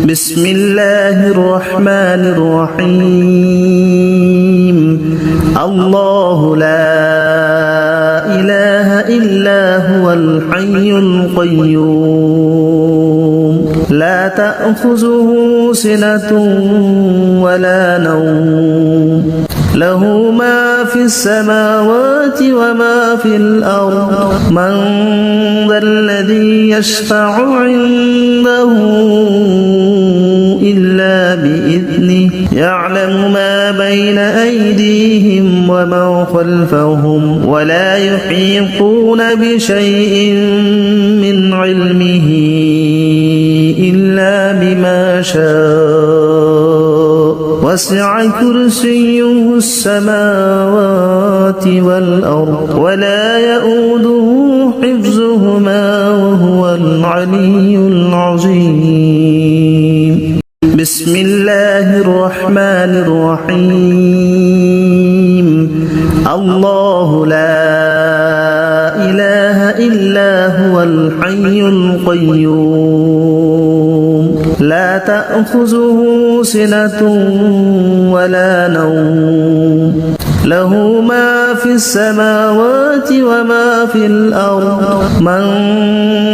بسم الله الرحمن الرحيم الله لا إله إلا هو الحي القيوم لا تأخذه سنة ولا نوم له ما في السماوات وما في الأرض من ذا الذي يشفع عنده إلا بإذنه يعلم ما بين أيديهم وما خلفهم ولا يحيطون بشيء من علمه إلا بما شاء وسع كرسيه السماوات والأرض ولا يؤوده حفظهما وهو العلي العظيم بسم الله الرحمن الرحيم الله لا إله إلا هو الحي القيوم لا تأخذه سنة ولا نوم له ما في السماوات وما في الأرض من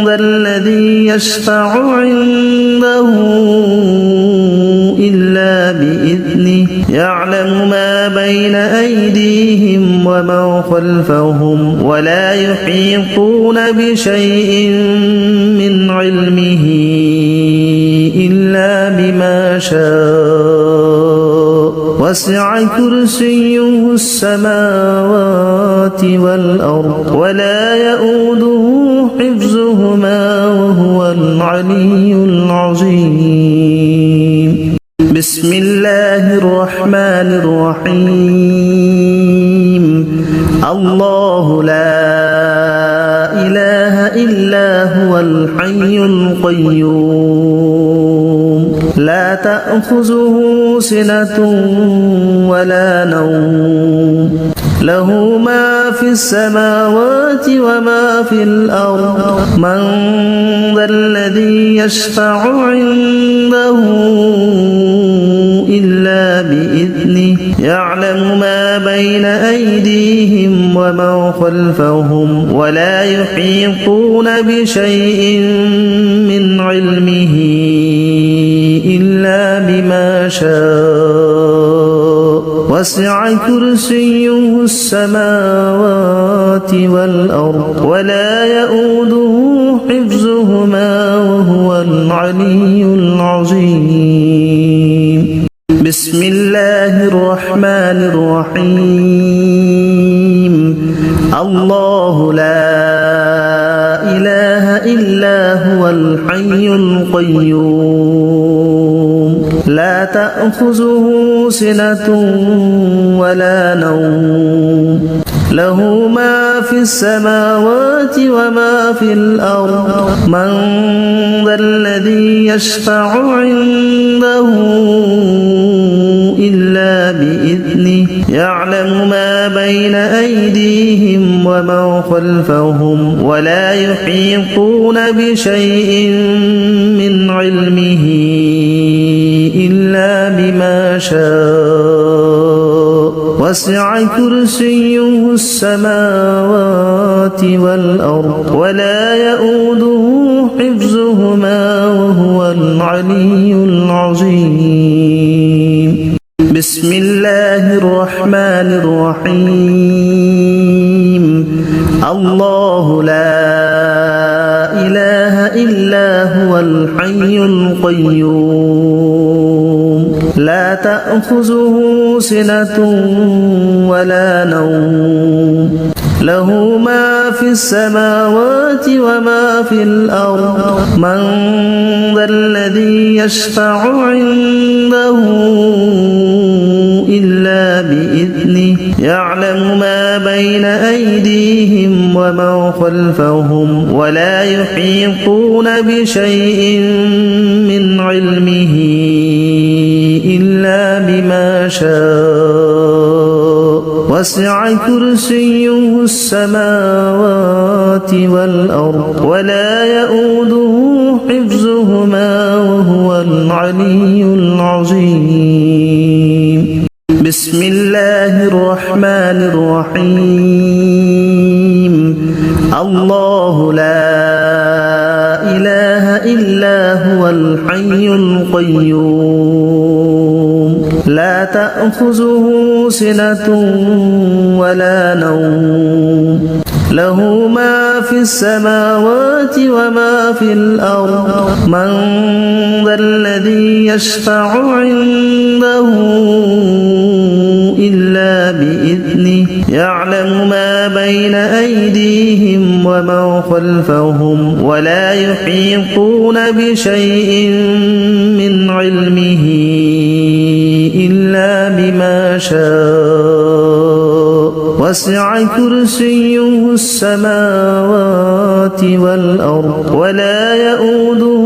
ذا الذي يشفع عنده إلا بإذنه يعلم ما بين أيديهم وما خلفهم ولا يحيطون بشيء من علمه إلا بما شاء وسع كرسيه السماوات والأرض ولا يؤوده حفظهما وهو العلي العظيم بسم الله الرحمن الرحيم الله لا إله إلا هو الحي القيوم لا تأخذه سنة ولا نوم له ما في السماوات وما في الأرض من ذا الذي يشفع عنده إلا بإذنه يعلم ما بين أيديهم وما خلفهم ولا يحيطون بشيء من علمه إلا بما شاء وسع كرسيه السماوات والأرض ولا يؤوده حفظهما وهو العلي العظيم بسم الله الرحمن الرحيم الله لا إله إلا هو الحي القيوم لا تأخذه سنة ولا نوم له ما في السماوات وما في الأرض من ذا الذي يشفع عنده إلا بإذنه يعلم ما بين أيديهم وما خلفهم ولا يحيطون بشيء من علمه إلا بما شاء وسع كرسيه السماوات والأرض ولا يؤوده حفظهما وهو العلي العظيم بسم الله الرحمن الرحيم الله لا إله إلا هو الحي القيوم لا تأخذه سنة ولا نوم له ما في السماوات وما في الأرض من ذا الذي يشفع عنده إلا بإذنه يعلم ما بين أيديهم وما خلفهم ولا يحيطون بشيء من علمه إلا بما شاء وسع كرسيه السماوات والأرض ولا يؤوده حفظهما وهو العلي العظيم بسم الله الرحمن الرحيم الله لا إله إلا هو الحي القيوم لا تأخذه سنة ولا نوم له ما في السماوات وما في الأرض من ذا الذي يشفع عنده إلا بإذنه يعلم ما بين أيديهم وما خلفهم ولا يحيطون بشيء من علمه إلا بما شاء وسع كرسيه السماوات والأرض ولا يؤوده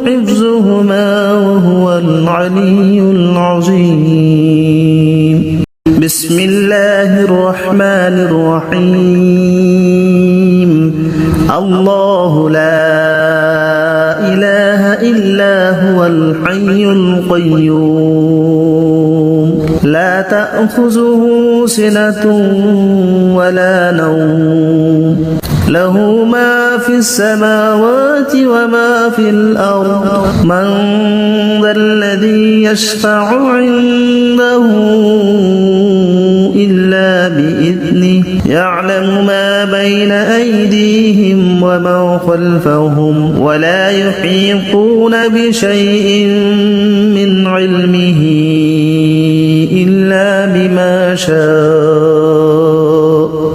حفظهما وهو العلي العظيم بسم الله الرحمن الرحيم الله لا إله إلا هو الحي القيوم لا تأخذه سنة ولا نوم له ما في السماوات وما في الأرض من ذا الذي يشفع عنده إلا بإذنه يعلم ما بين أيديهم وما خلفهم ولا يحيطون بشيء من علمه إلا بما شاء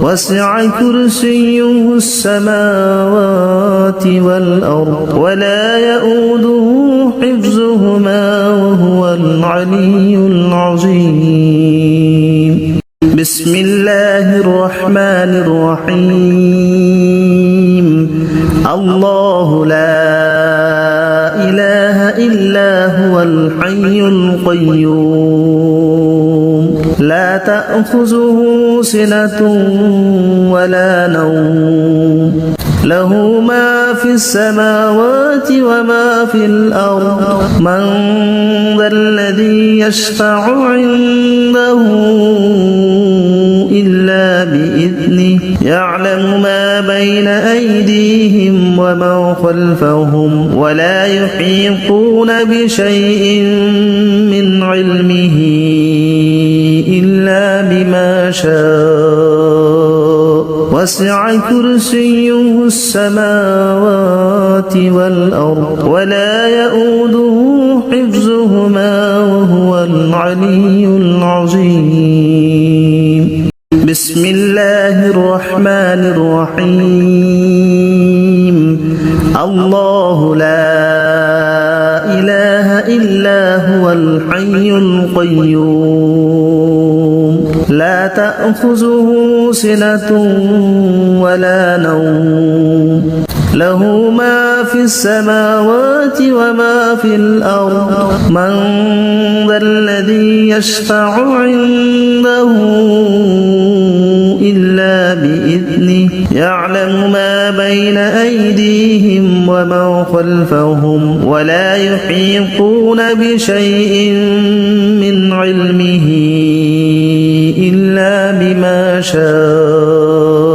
وسع كرسيه السماوات والأرض ولا يؤوده حفظهما وهو العلي العظيم بسم الله الرحمن الرحيم الله لا إله إلا هو الحي القيوم لا تأخذه سنة ولا نوم له ما في السماوات وما في الأرض من ذا الذي يشفع عنده إلا بإذنه يعلم ما بين أيديهم وما خلفهم ولا يحيطون بشيء من علمه إلا بما شاء وسع كرسيه السماوات والأرض ولا يؤوده حفظهما وهو العلي العظيم بسم الله الرحمن الرحيم الله لا إله إلا هو الحي القيوم لا تأخذه سنة ولا نوم له ما في السماوات وما في الأرض من ذا الذي يشفع عنده إلا بإذنه يعلم ما بين أيديهم وما خلفهم ولا يحيطون بشيء من علمه إلا بما شاء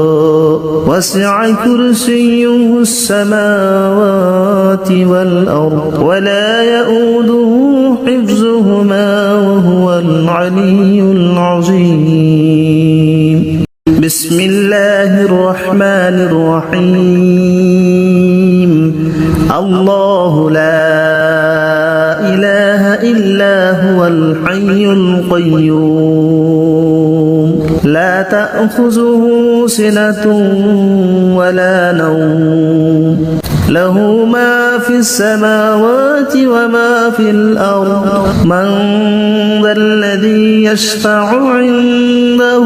وسع كرسيه السماوات والأرض ولا يؤوده حفظهما وهو العلي العظيم بسم الله الرحمن الرحيم الله لا إله إلا هو الحي القيوم لا تأخذه سنة ولا نوم له ما في السماوات وما في الأرض من ذا الذي يشفع عنده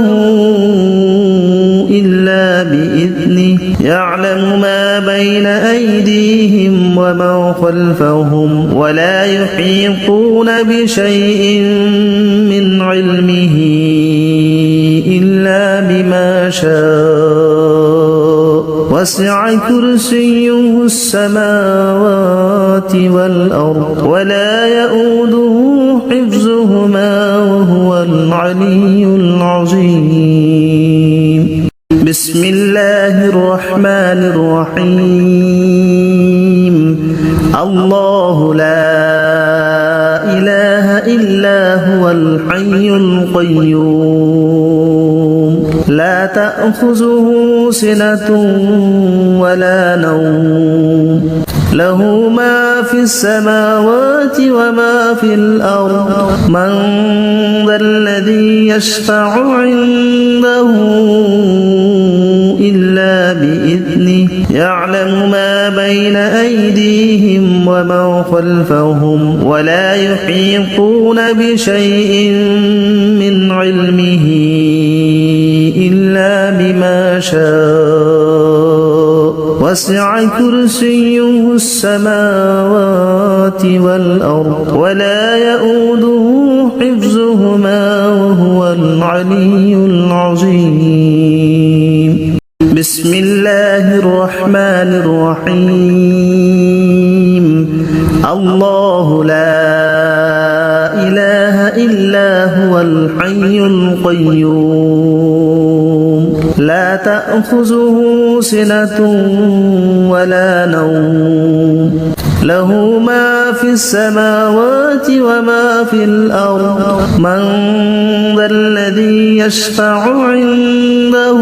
إلا بإذنه يعلم ما بين أيديهم وما خلفهم ولا يحيطون بشيء من علمه إلا بما شاء وسع كرسيه السماوات والأرض ولا يؤوده حفظهما وهو العلي العظيم. بسم الله الرحمن الرحيم. الله لا إله إلا هو الحي القيوم لا تأخذه سنة ولا نوم له ما في السماوات وما في الأرض من ذا الذي يشفع عنده إلا بإذنه يعلم ما بين أيديهم وما خلفهم ولا يحيطون بشيء من علمه إلا بما شاء وسع كرسيه السماوات والأرض ولا يؤوده حفظهما وهو العلي العظيم. بسم الله الرحمن الرحيم. الله لا إله إلا هو الحي القيوم لا تأخذه سنة ولا نوم له ما في السماوات وما في الأرض من ذا الذي يشفع عنده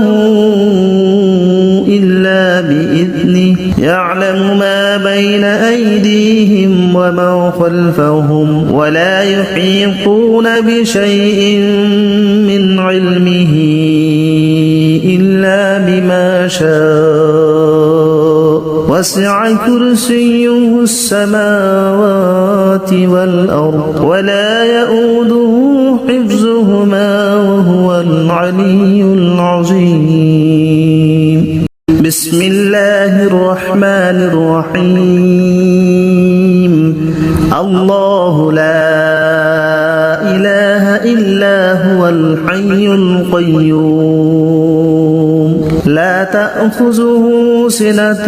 إلا بإذنه يعلم ما بين أيديهم وما خلفهم ولا يحيطون بشيء من علمه إلا بما شاء وسع كرسيه السماوات والأرض ولا يؤوده حفظهما وهو العلي العظيم. بسم الله الرحمن الرحيم. الله لا إله إلا هو الحي القيوم لا تأخذه سنة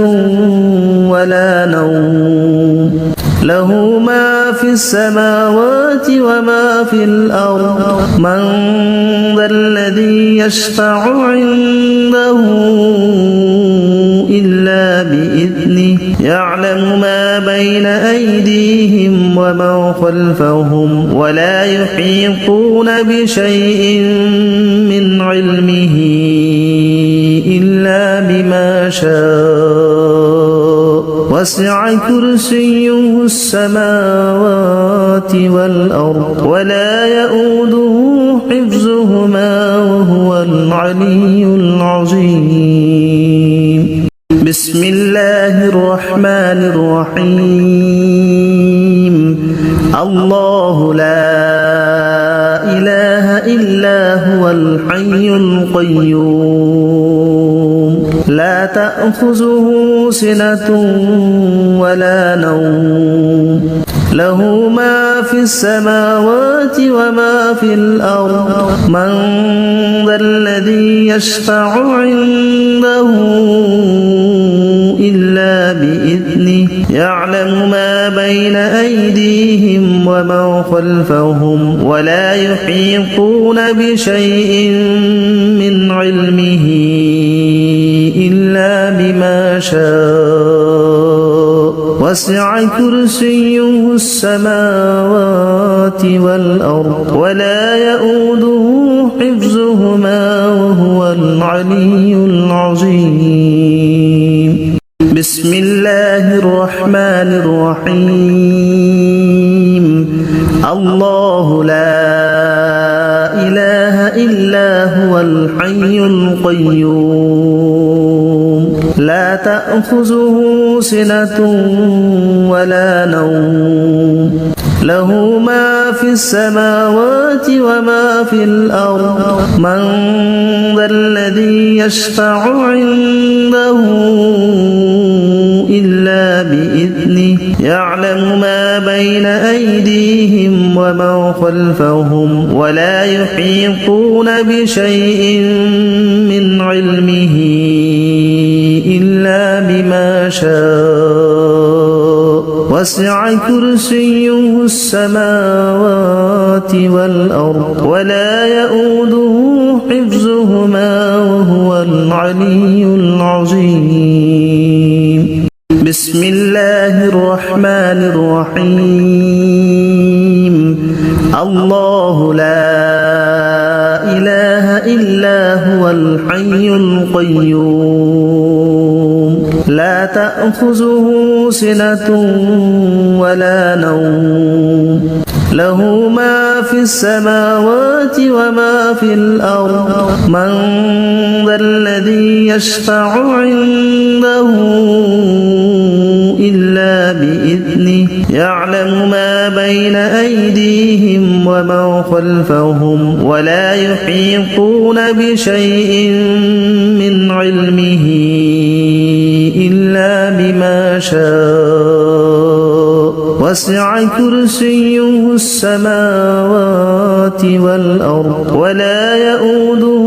ولا نوم له ما في السماوات وما في الأرض من ذا الذي يشفع عنده إلا بإذنه يعلم ما بين أيديهم وما خلفهم ولا يحيطون بشيء من علمه إلا بما شاء وسع كرسيه السماوات والأرض ولا يؤوده حفظهما وهو العلي العظيم. بسم الله الرحمن الرحيم. الله لا إله إلا هو الحي القيوم لا تأخذه سنة ولا نوم له ما في السماوات وما في الأرض من ذا الذي يشفع عنده إلا بإذنه يعلم ما بين أيديهم وما خلفهم ولا يحيطون بشيء من علمه إلا بما شاء وسع كرسيه السماوات والأرض ولا يؤوده حفظهما وهو العلي العظيم. بسم الله الرحمن الرحيم. الله لا إله إلا هو الحي القيوم لا تأخذه سنة ولا نوم له ما في السماوات وما في الأرض من ذا الذي يشفع عنده إلا بإذنه يعلم ما بين أيديهم وما خلفهم ولا يحيطون بشيء من علمه إلا بما شاء وسع كرسيه السماوات والأرض ولا يؤوده حفظهما وهو العلي العظيم. بسم الله الرحمن الرحيم. الله لا إله إلا هو الحي القيوم لا تأخذه سنة ولا نوم له ما في السماوات وما في الأرض من ذا الذي يشفع عنده إلا بإذنه يعلم ما بين أيديهم وما خلفهم ولا يحيطون بشيء من علمه إلا شاء وسع كرسيه السماوات والأرض ولا يؤوده حفظهما وهو العلي العظيم بسم الله الرحمن الرحيم الله لا إله إلا هو الحي القيوم لا تأخذه سنة ولا نوم له ما في السماوات وما في الأرض من ذا الذي يشفع عنده إلا بإذنه يعلم ما بين أيديهم وما خلفهم ولا يحيطون بشيء من علمه إلا بما شاء وسع كرسيه السماوات والأرض ولا يؤوده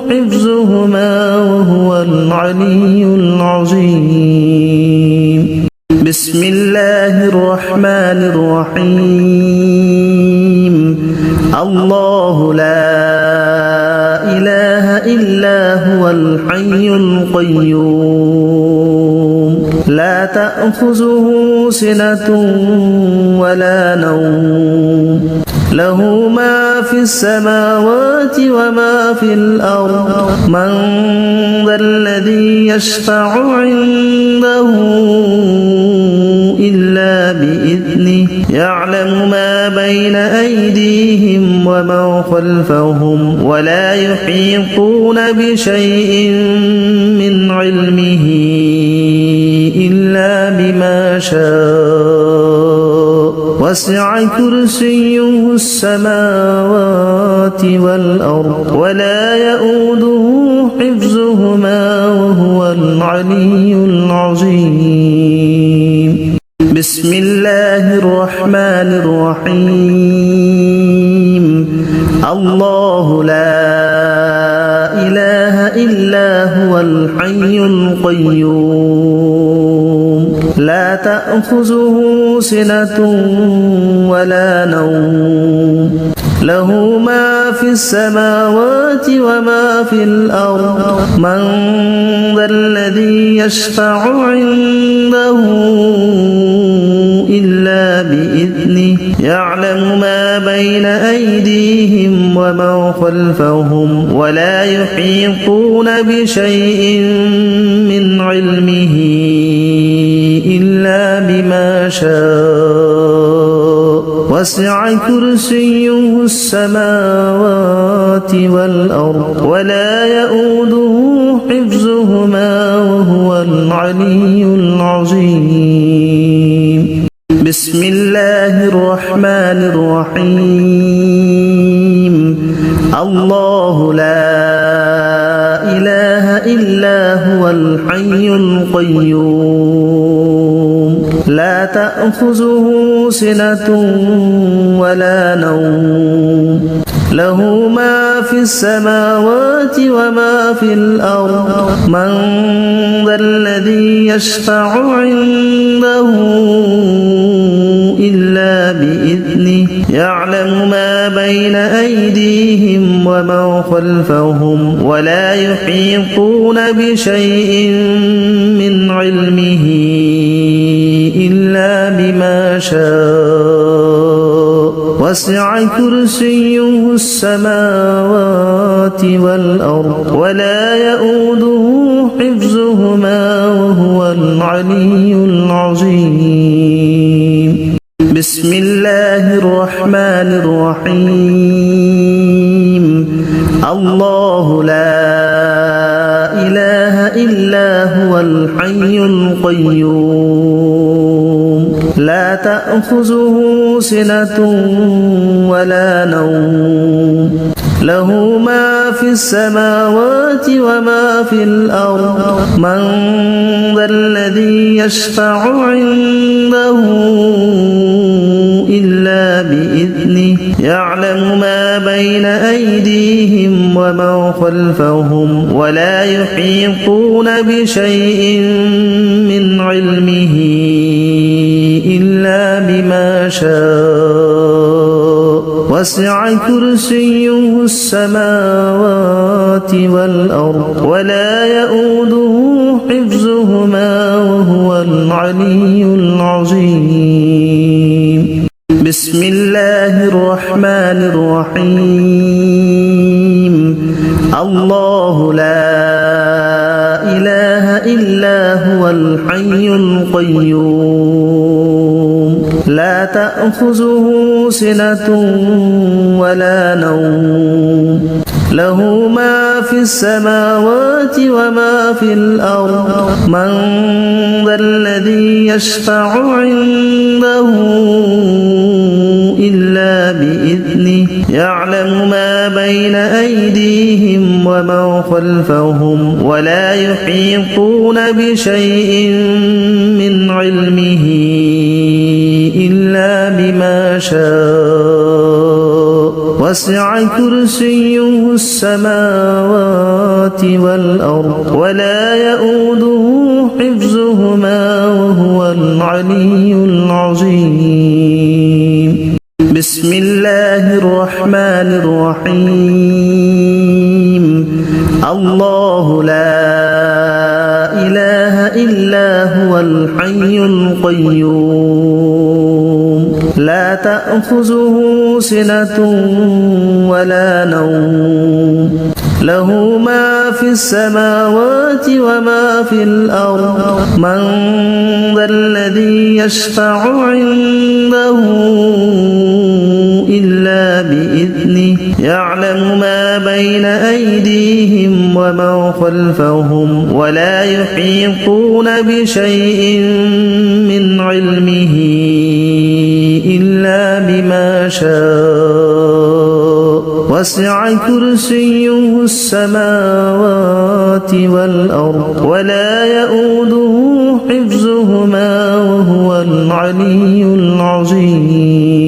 حفظهما وهو العلي العظيم بسم الله الرحمن الرحيم الله لا إله إلا هو الحي القيوم لا تأخذه سنة ولا نوم له ما في السماوات وما في الأرض من ذا الذي يشفع عنده إلا بإذنه يعلم ما بين أيديهم وما خلفهم ولا يحيطون بشيء من علمه إلا بما شاء وسع كرسيه السماوات والأرض ولا يؤوده حفظهما وهو العلي العظيم بسم الله الرحمن الرحيم الله لا إله إلا هو الحي القيوم لا تأخذه سنة ولا نوم له ما في السماوات وما في الأرض من ذا الذي يشفع عنده إلا بإذنه يعلم ما بين أيديهم وما خلفهم ولا يحيطون بشيء من علمه إلا بما شاء وسع كرسيه السماوات والأرض ولا يؤوده حفظهما وهو العلي العظيم بسم الله الرحمن الرحيم الله لا إله إلا هو الحي القيوم لا تأخذه سنة ولا نوم له ما في السماوات وما في الأرض من ذا الذي يشفع عنده إلا بإذنه يعلم ما بين أيديهم وما خلفهم ولا يحيطون بشيء من علمه إلا بما شاء وسع كرسيه السماوات والأرض ولا يؤوده حفظهما وهو العلي العظيم بسم الله الرحمن الرحيم الله لا إله إلا هو الحي القيوم لا تأخذه سنة ولا نوم له ما في السماوات وما في الأرض من ذا الذي يشفع عنده إلا بإذنه يعلم ما بين أيديهم وما خلفهم ولا يحيطون بشيء من علمه إلا بما شاء وسع كرسيه السماوات والأرض ولا يؤوده حفظهما وهو العلي العظيم بسم الله الرحمن الرحيم الله لا إله إلا هو الحي القيوم لا تأخذه سنة ولا نوم له ما في السماوات وما في الأرض من ذا الذي يشفع عنده إلا بإذنه يعلم ما بين أيديهم وما خلفهم ولا يحيطون بشيء من علمه إلا بما شاء وسع كرسيه السماوات والأرض ولا يؤوده حفظهما وهو العلي العظيم بسم الله الرحمن الرحيم الله لا إله إلا هو الحي القيوم لا تأخذه سنة ولا نوم له ما في السماوات وما في الأرض من ذا الذي يشفع عنده إلا بإذنه يعلم ما بين أيديهم وما خلفهم ولا يحيطون بشيء من علمه إلا بما شاء وسع كرسيه السماوات والأرض ولا يؤوده حفظهما وهو العلي العظيم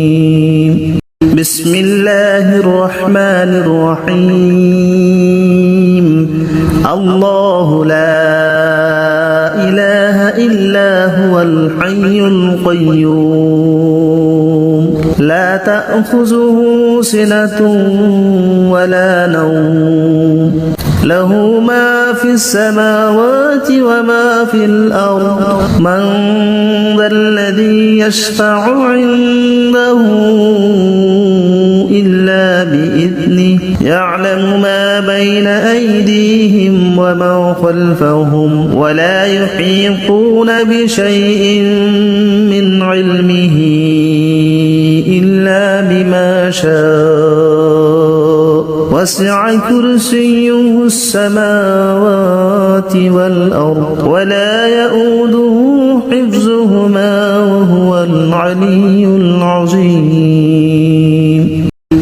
بسم الله الرحمن الرحيم الله لا إله إلا هو الحي القيوم لا تأخذه سنة ولا نوم له ما في السماوات وما في الأرض من ذا الذي يشفع عنده إلا بإذنه يعلم ما بين أيديهم وما خلفهم ولا يحيطون بشيء من علمه إلا بما شاء وسع كرسيه السماوات والأرض ولا يؤوده حفظهما وهو العلي العظيم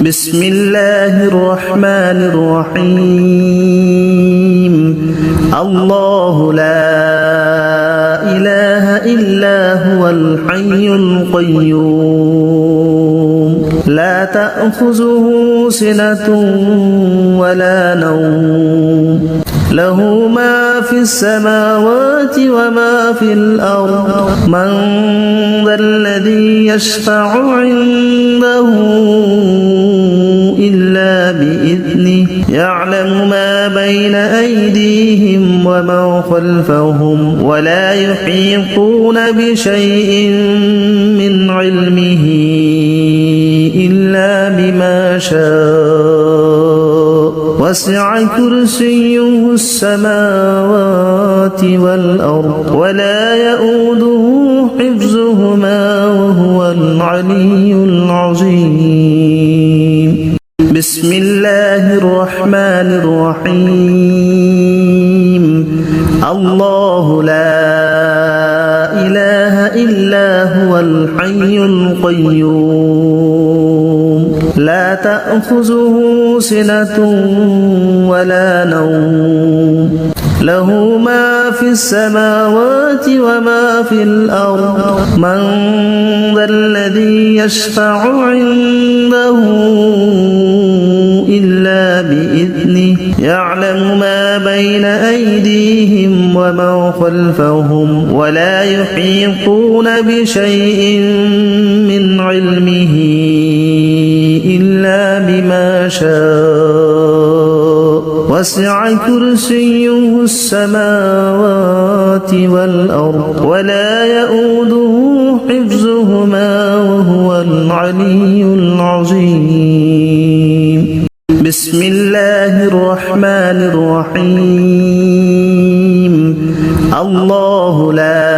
بسم الله الرحمن الرحيم الله لا إله إلا هو الحي القيوم لا تأخذه سنة ولا نوم له ما في السماوات وما في الأرض من ذا الذي يشفع عنده إلا بإذنه يعلم ما بين أيديهم وما خلفهم ولا يحيطون بشيء من علمه إلا بما شاء وسع كرسيه السماوات والأرض ولا يؤوده حفظهما وهو العلي العظيم بسم الله الرحمن الرحيم الله لا إله إلا هو الحي القيوم لا تأخذه سنة ولا نوم له ما في السماوات وما في الأرض من ذا الذي يشفع عنده إلا بإذنه يعلم ما بين أيديهم وما خلفهم ولا يحيطون بشيء من علمه إلا بما شاء وسع كرسيه السماوات والأرض ولا يؤوده حفظهما وهو العلي العظيم بسم الله الرحمن الرحيم الله لا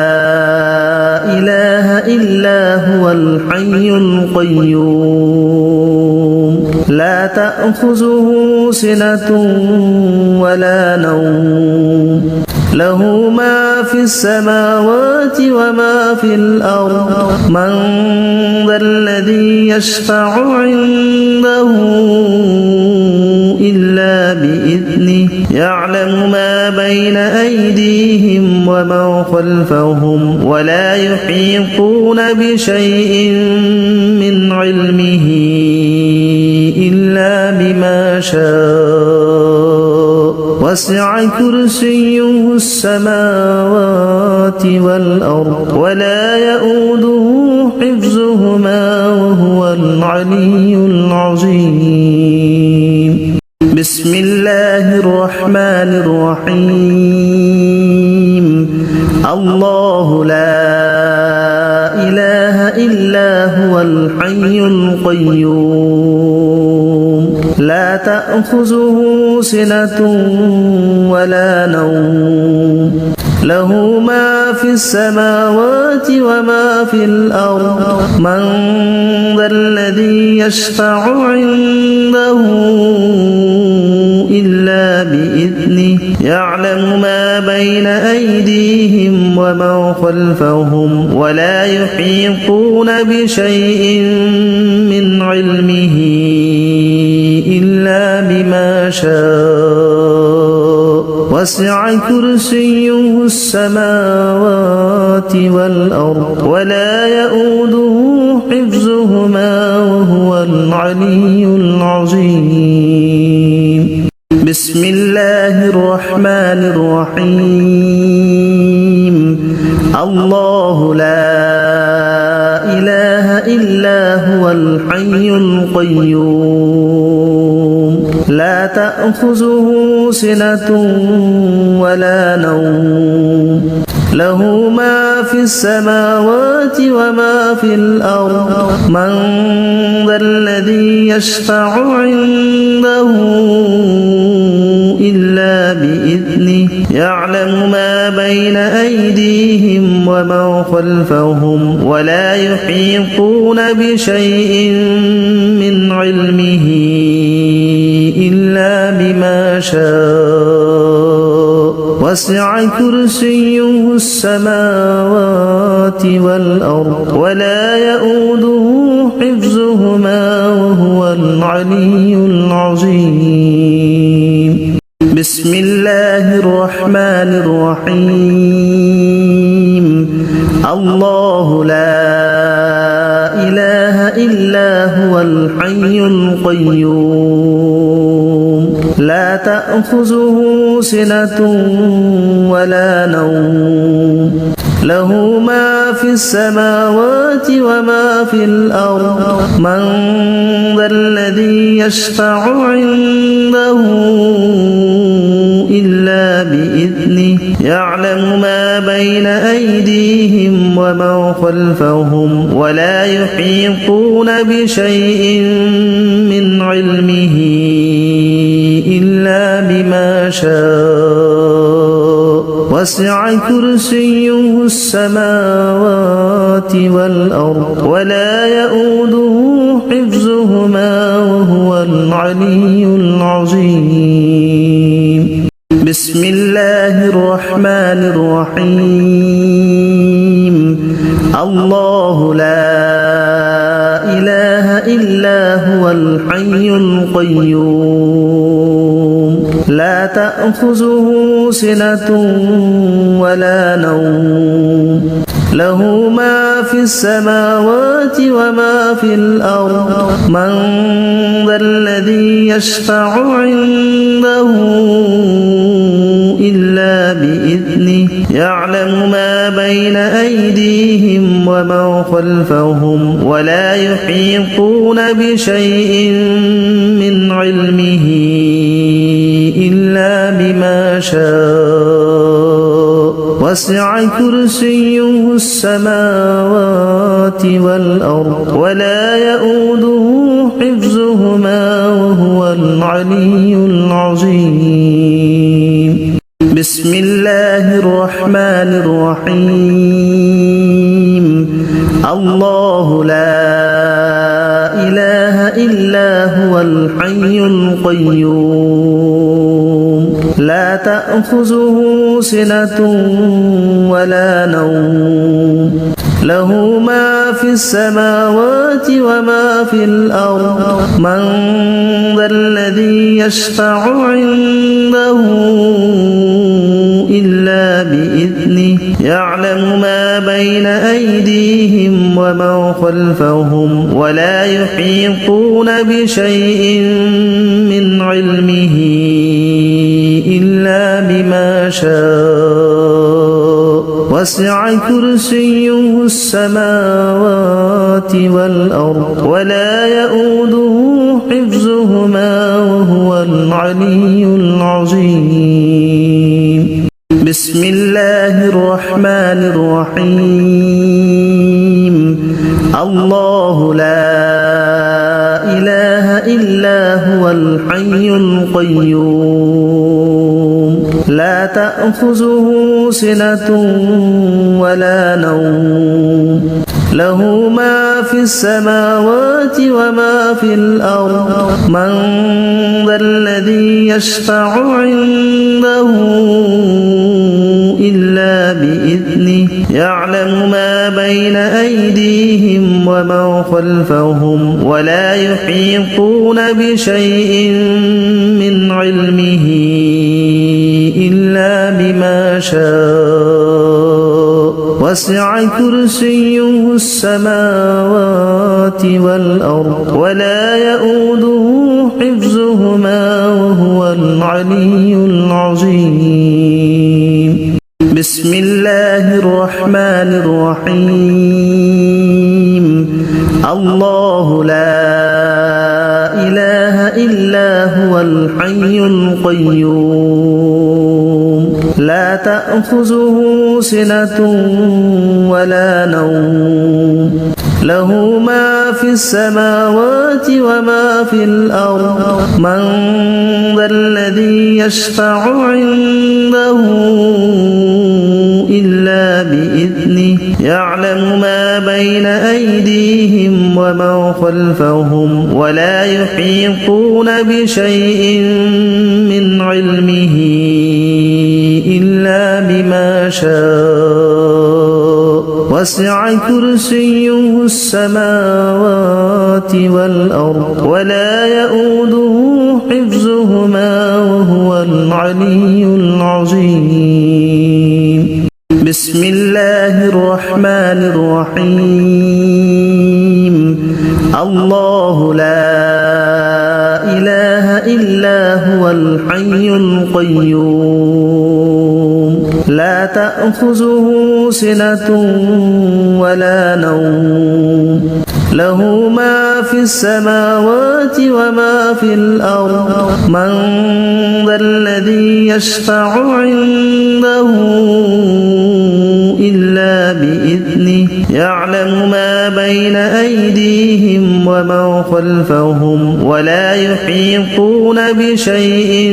إله إلا هو الحي القيوم لا تأخذه سنة ولا نوم له ما في السماوات وما في الأرض من ذا الذي يشفع عنده إلا بإذنه يعلم ما بين أيديهم وما خلفهم ولا يحيطون بشيء من علمه إلا بما شاء وسع كرسيه السماوات والأرض ولا يؤوده حفظهما وهو العلي العظيم بسم الله الرحمن الرحيم الله لا إله إلا هو الحي القيوم لا تأخذه سنة ولا نوم له ما في السماوات وما في الأرض من ذا الذي يشفع عنده إلا بإذنه يعلم ما بين أيديهم وما خلفهم ولا يحيطون بشيء من علمه إلا بما شاء وسع كرسيه السماوات والأرض ولا يؤوده حفظهما وهو العلي العظيم بسم الله الرحمن الرحيم الله لا إله إلا هو الحي القيوم لا تأخذه سنة ولا نوم له ما في السماوات وما في الأرض من ذا الذي يشفع عنده إلا بإذنه يعلم ما بين أيديهم وما خلفهم ولا يحيطون بشيء من علمه إلا بما شاء وسع كرسيه السماوات والأرض ولا يؤوده حفظهما وهو العلي العظيم بسم الله الرحمن الرحيم الله لا إله إلا هو الحي القيوم لا تأخذه سنة ولا نوم له ما في السماوات وما في الأرض من ذا الذي يشفع عنده إلا بإذنه يعلم ما بين أيديهم وما خلفهم ولا يحيطون بشيء من علمه إلا بما شاء وسع كرسيه السماوات والأرض ولا يؤوده حفظهما وهو العلي العظيم بسم الله الرحمن الرحيم الله لا إله إلا هو الحي القيوم لا تأخذه سنة ولا نوم له ما في السماوات وما في الأرض من ذا الذي يشفع عنده إلا بإذنه يعلم ما بين أيديهم وما خلفهم ولا يحيطون بشيء من علمه إلا بما شاء وسع كرسيه السماوات والأرض ولا يؤوده حفظهما وهو العلي العظيم بسم الله الرحمن الرحيم الله لا إله إلا هو الحي القيوم لا تأخذه سنة ولا نوم له ما في السماوات وما في الأرض من ذا الذي يشفع عنده إلا بإذنه يعلم ما بين أيديهم وما خلفهم ولا يحيطون بشيء من علمه إلا بما شاء وسع كرسيه السماوات والأرض ولا يؤوده حفظهما وهو العلي العظيم بسم الله الرحمن الرحيم الله لا إله إلا هو الحي القيوم لا تأخذه سنة ولا نوم له ما في السماوات وما في الأرض من ذا الذي يشفع عنده إلا بإذنه يعلم ما بين أيديهم وما خلفهم ولا يحيطون بشيء من علمه إلا بما شاء وسع كرسيه السماوات والأرض ولا يؤوده حفظهما وهو العلي العظيم بسم الله الرحمن الرحيم الله لا إله إلا هو الحي القيوم لا تأخذه سنة ولا نوم له ما في السماوات وما في الأرض من ذا الذي يشفع عنده إلا بإذنه يعلم ما بين أيديهم وما خلفهم ولا يحيطون بشيء من علمه إلا بما شاء وسع كرسيه السماوات والأرض ولا يؤوده حفظهما وهو العلي العظيم بسم الله الرحمن الرحيم الله لا إله إلا هو الحي القيوم لا تأخذه سنة ولا نوم له ما في السماوات وما في الأرض من ذا الذي يشفع عنده إلا بإذنه يعلم ما بين أيديهم وما خلفهم ولا يحيطون بشيء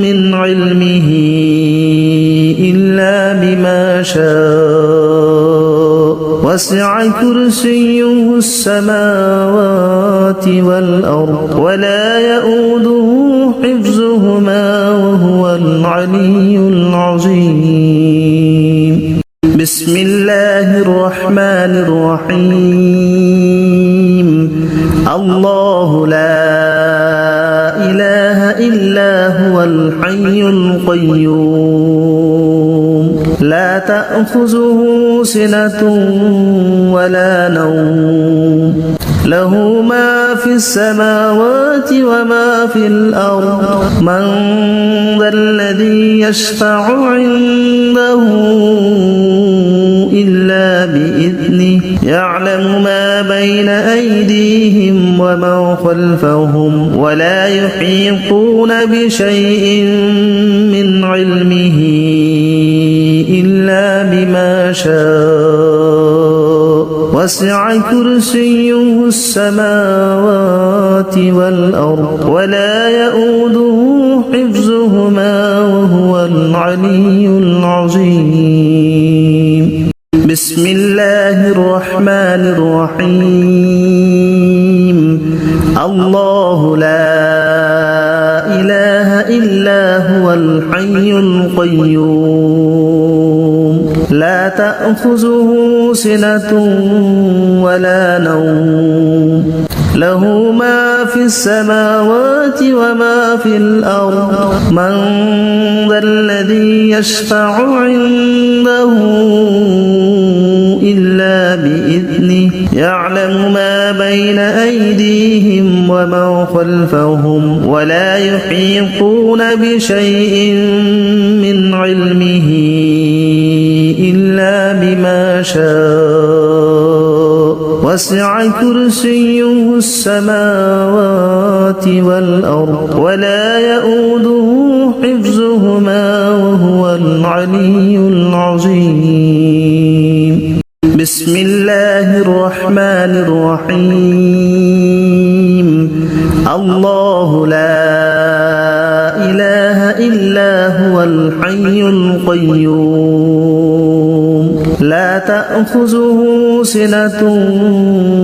من علمه إلا بما شاء وسع كرسيه السماوات والأرض ولا يؤوده حفظهما وهو العلي العظيم بسم الله الرحمن الرحيم الله لا إله إلا هو الحي القيوم لا لا تأخذه سنة ولا نوم له ما في السماوات وما في الأرض من ذا الذي يشفع عنده إلا بإذنه يعلم ما بين أيديهم وما خلفهم ولا يحيطون بشيء من علمه إلا بما شاء وسع كرسيه السماوات والأرض ولا يؤوده حفظهما وهو العلي العظيم بسم الله الرحمن الرحيم الله لا إله إلا هو الحي القيوم لا تأخذه سنة ولا نوم له ما في السماوات وما في الأرض من ذا الذي يشفع عنده إلا بإذنه يعلم ما بين أيديهم وما خلفهم ولا يحيطون بشيء من علمه إلا بما شاء وسع كرسيه السماوات والأرض ولا يؤوده حفظهما وهو العلي العظيم بسم الله الرحمن الرحيم الله لا إله إلا هو الحي القيوم لا تأخذه سنة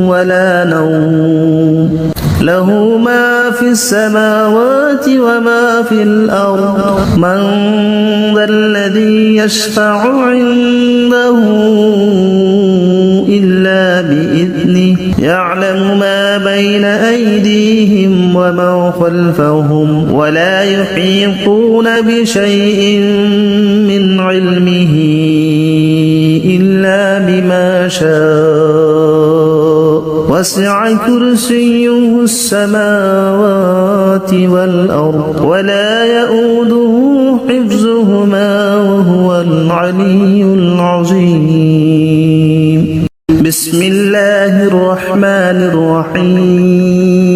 ولا نوم له ما في السماوات وما في الأرض من ذا الذي يشفع عنده إلا بإذنه يعلم ما بين أيديهم وما خلفهم ولا يحيطون بشيء من علمه إلا بما شاء وسع كرسيه السماوات والأرض ولا يؤوده حفظهما وهو العلي العظيم بسم الله الرحمن الرحيم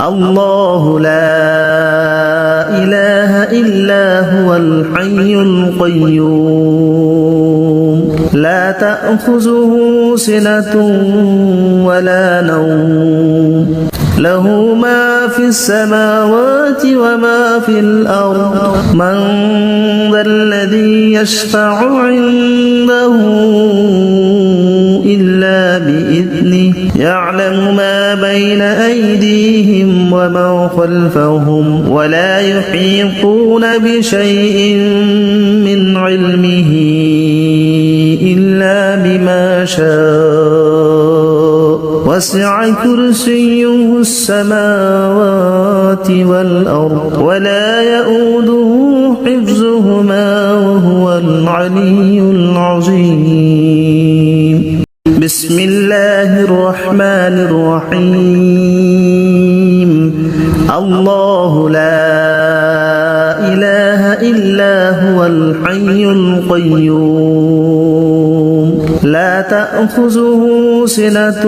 الله لا إله إلا هو الحي القيوم لا تأخذه سنة ولا نوم له ما في السماوات وما في الأرض من ذا الذي يشفع عنده إلا بإذنه يعلم ما بين أيديهم وما خلفهم ولا يحيطون بشيء من علمه إلا بما شاء وسع كرسيه السماوات والأرض ولا يؤوده حفظهما وهو العلي العظيم بسم الله الرحمن الرحيم الله لا إله إلا هو الحي القيوم لا تأخذه سنة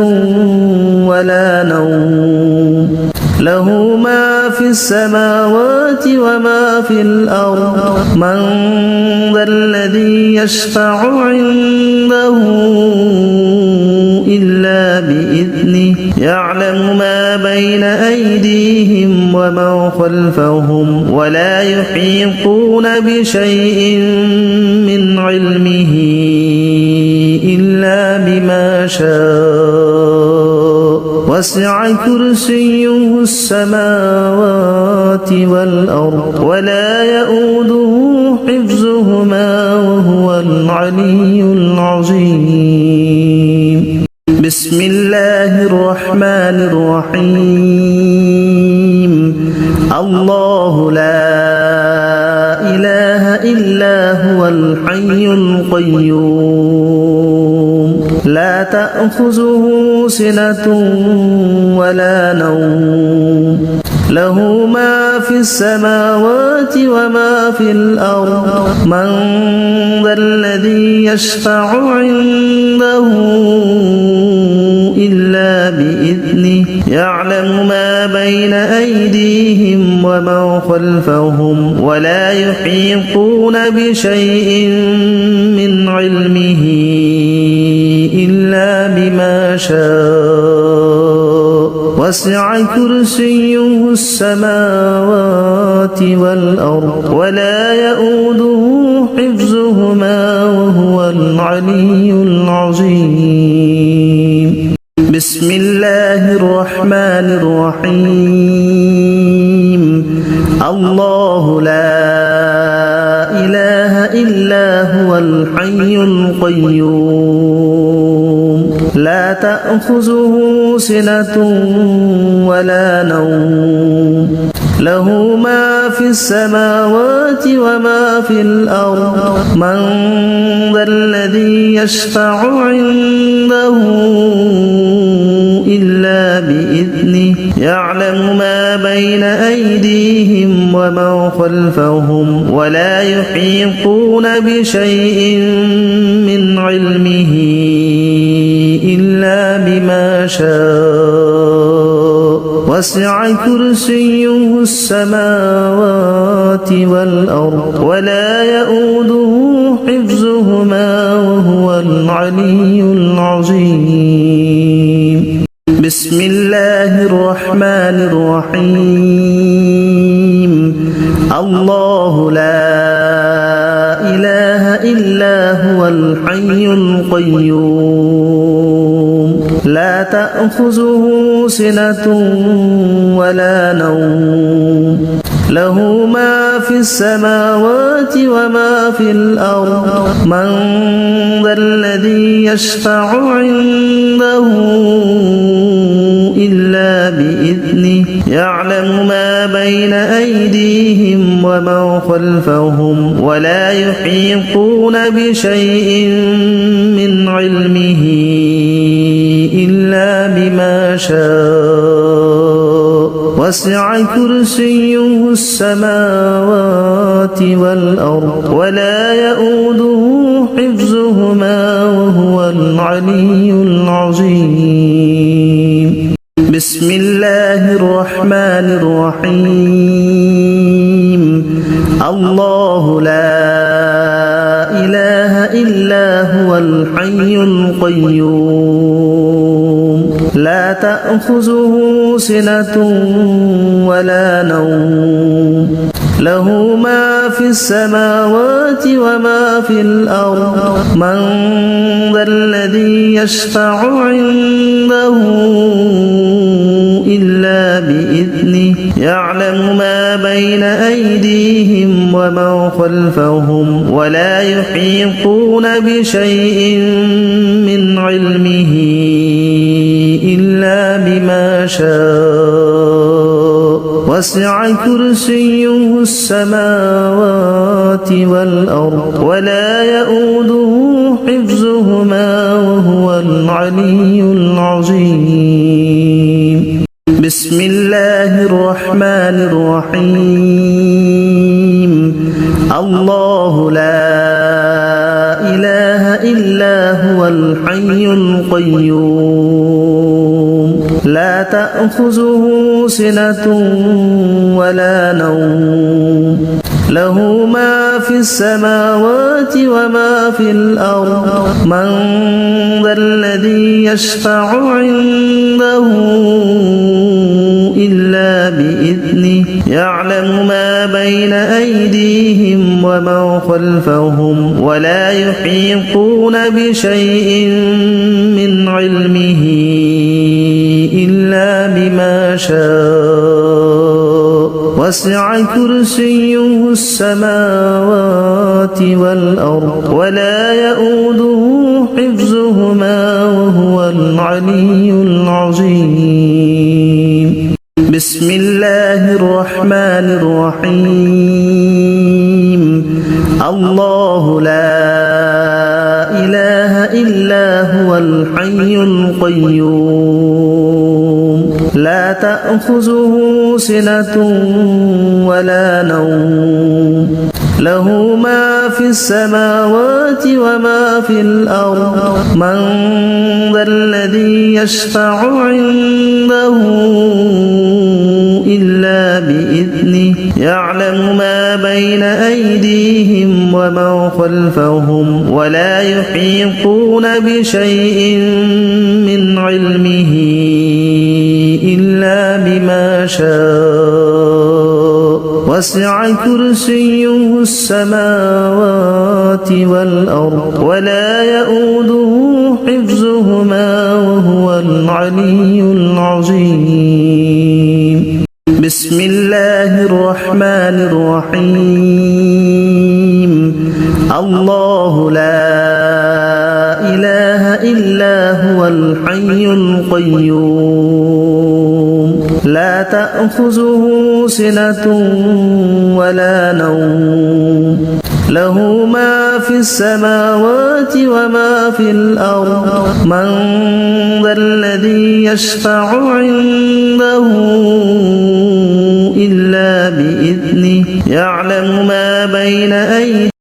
ولا نوم له ما في السماوات وما في الأرض من ذا الذي يشفع عنده إلا بإذنه يعلم ما بين أيديهم وما خلفهم ولا يحيطون بشيء من علمه إلا بما شاء وسع كرسيه السماوات والأرض ولا يؤوده حفظهما وهو العلي العظيم بسم الله الرحمن الرحيم الله لا إله إلا هو الحي القيوم لا تأخذه سنة ولا نوم له ما في السماوات وما في الأرض من ذا الذي يشفع عنده إلا بإذنه يعلم ما بين أيديهم وما خلفهم ولا يحيطون بشيء من علمه إلا بما شاء وسع كرسيه السماوات والأرض ولا يؤوده حفظهما وهو العلي العظيم بسم الله الرحمن الرحيم الله لا إله إلا هو الحي القيوم لا تأخذه سنة ولا نوم له ما في السماوات وما في الأرض من ذا الذي يشفع عنده إلا بإذنه يعلم ما بين أيديهم وما خلفهم ولا يحيطون بشيء من علمه إلا بما شاء وسع كرسيه السماوات والأرض ولا يؤوده حفظهما وهو العلي العظيم بسم الله الرحمن الرحيم الله لا إله إلا هو الحي القيوم لا تأخذه سنة ولا نوم له ما في السماوات وما في الأرض من ذا الذي يشفع عنده إلا بإذنه يعلم ما بين أيديهم وما خلفهم ولا يحيطون بشيء من علمه إلا بما شاء وسع كرسيه السماوات والأرض ولا يؤوده حفظهما وهو العلي العظيم بسم الله الرحمن الرحيم الله لا إله إلا هو الحي القيوم لا تأخذه سنة ولا نوم له ما في السماوات وما في الأرض من ذا الذي يشفع عنده إلا بإذنه يعلم ما بين أيديهم وما خلفهم ولا يحيطون بشيء من علمه إلا بما شاء وسع كرسيه السماوات والأرض ولا يؤوده حفظهما وهو العلي العظيم بسم الله الرحمن الرحيم الله لا إله إلا هو الحي القيوم لا تأخذه سنة ولا نوم له ما في السماوات وما في الأرض من ذا الذي يشفع عنده إلا بإذنه يعلم ما بين أيديهم وما خلفهم ولا يحيطون بشيء من علمه إلا بما شاء وسع كرسيه السماوات والأرض ولا يؤوده حفظهما وهو العلي العظيم بسم الله الرحمن الرحيم الله لا الحي القيوم لا تأخذه سنة ولا نوم له ما في السماوات وما في الأرض من ذا الذي يشفع عنده إلا بإذنه يعلم ما بين أيديهم وما خلفهم ولا يحيطون بشيء من علمه إلا بما شاء وسع كرسيه السماوات والأرض ولا يؤوده حفظهما وهو العلي العظيم بسم الله الرحمن الرحيم الله لا إله إلا هو الحي القيوم لا تأخذه سنة ولا نوم له ما في السماوات وما في الأرض من ذا الذي يشفع عنده إلا بإذنه يعلم ما بين أيديهم